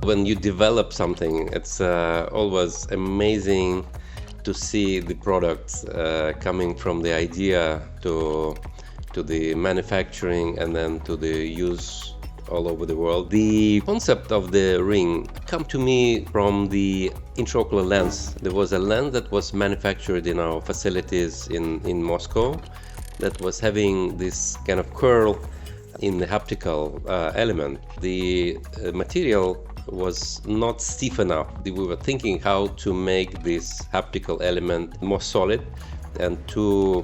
when you develop something, it's always amazing to see the products coming from the idea to the manufacturing and then to the use all over the world. The concept of the ring came to me from the intraocular lens. There was a lens that was manufactured in our facilities in Moscow that was having this kind of curl in the haptical element. The material was not stiff enough. We were thinking how to make this haptical element more solid and to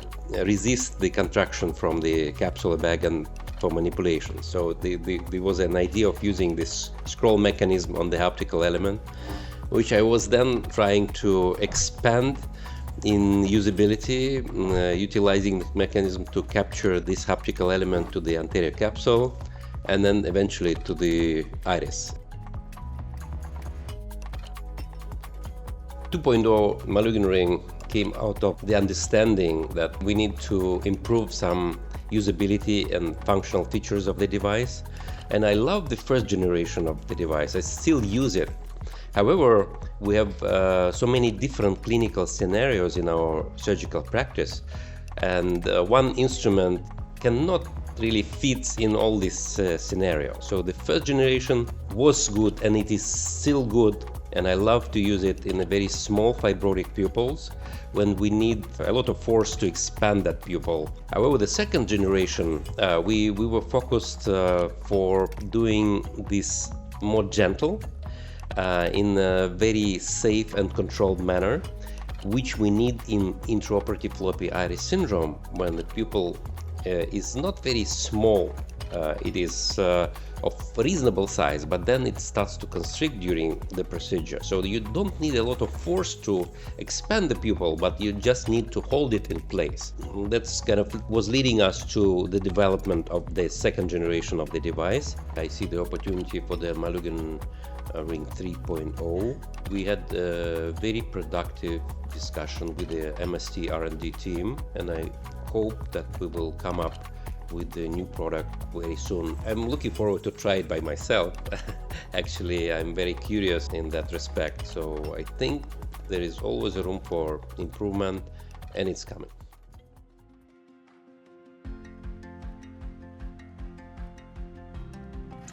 resist the contraction from the capsular bag and for manipulation. So there was an idea of using this scroll mechanism on the haptical element, which I was then trying to expand in usability, utilizing the mechanism to capture this haptical element to the anterior capsule and then eventually to the iris. 2.0 Malyugin Ring came out of the understanding that we need to improve some usability and functional features of the device. And I love the first generation of the device. I still use it. However, we have so many different clinical scenarios in our surgical practice, and one instrument cannot really fit in all these scenarios. So the first generation was good and it is still good, and I love to use it in a very small fibrotic pupils when we need a lot of force to expand that pupil. However, the second generation, we were focused for doing this more gentle, in a very safe and controlled manner, which we need in intraoperative floppy iris syndrome when the pupil is not very small. It is of reasonable size, but then it starts to constrict during the procedure. So you don't need a lot of force to expand the pupil, but you just need to hold it in place. That's kind of was leading us to the development of the second generation of the device. I see the opportunity for the Malyugin Ring 3.0. We had a very productive discussion with the MST R&D team, and I hope that we will come up with the new product very soon. I'm looking forward to try it by myself. Actually, I'm very curious in that respect. So I think there is always a room for improvement, and it's coming.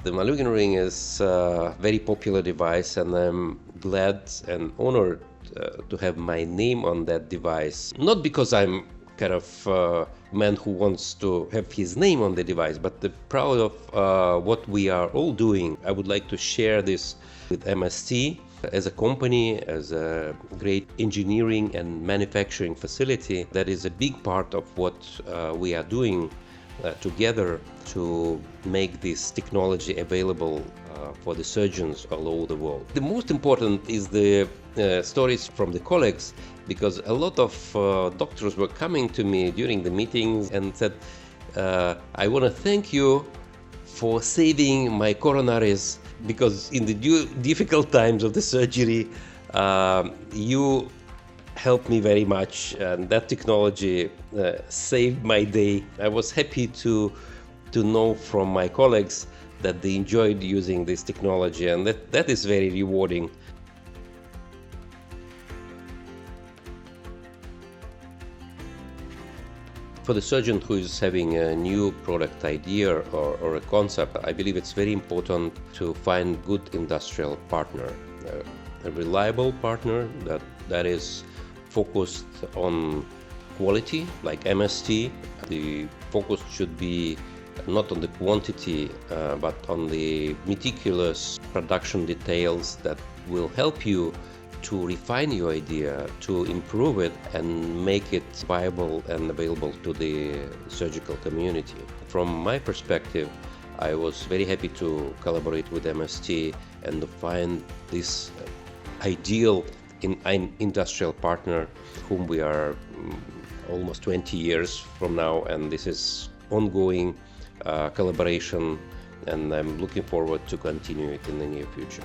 The Malyugin Ring is a very popular device, and I'm glad and honored to have my name on that device. Not because I'm kind of a man who wants to have his name on the device, but proud of what we are all doing. I would like to share this with MST as a company, as a great engineering and manufacturing facility. That is a big part of what we are doing together to make this technology available for the surgeons all over the world. The most important is the stories from the colleagues, because a lot of doctors were coming to me during the meetings and said, I want to thank you for saving my coronaries, because in the difficult times of the surgery, you helped me very much, and that technology saved my day. I was happy to know from my colleagues that they enjoyed using this technology, and that is very rewarding. For the surgeon who is having a new product idea or a concept, I believe it's very important to find good industrial partner, a reliable partner that is focused on quality, like MST. The focus should be not on the quantity, but on the meticulous production details that will help you to refine your idea, to improve it and make it viable and available to the surgical community. From my perspective, I was very happy to collaborate with MST and to find this ideal industrial partner whom we are almost 20 years from now, and this is ongoing collaboration, and I'm looking forward to continue it in the near future.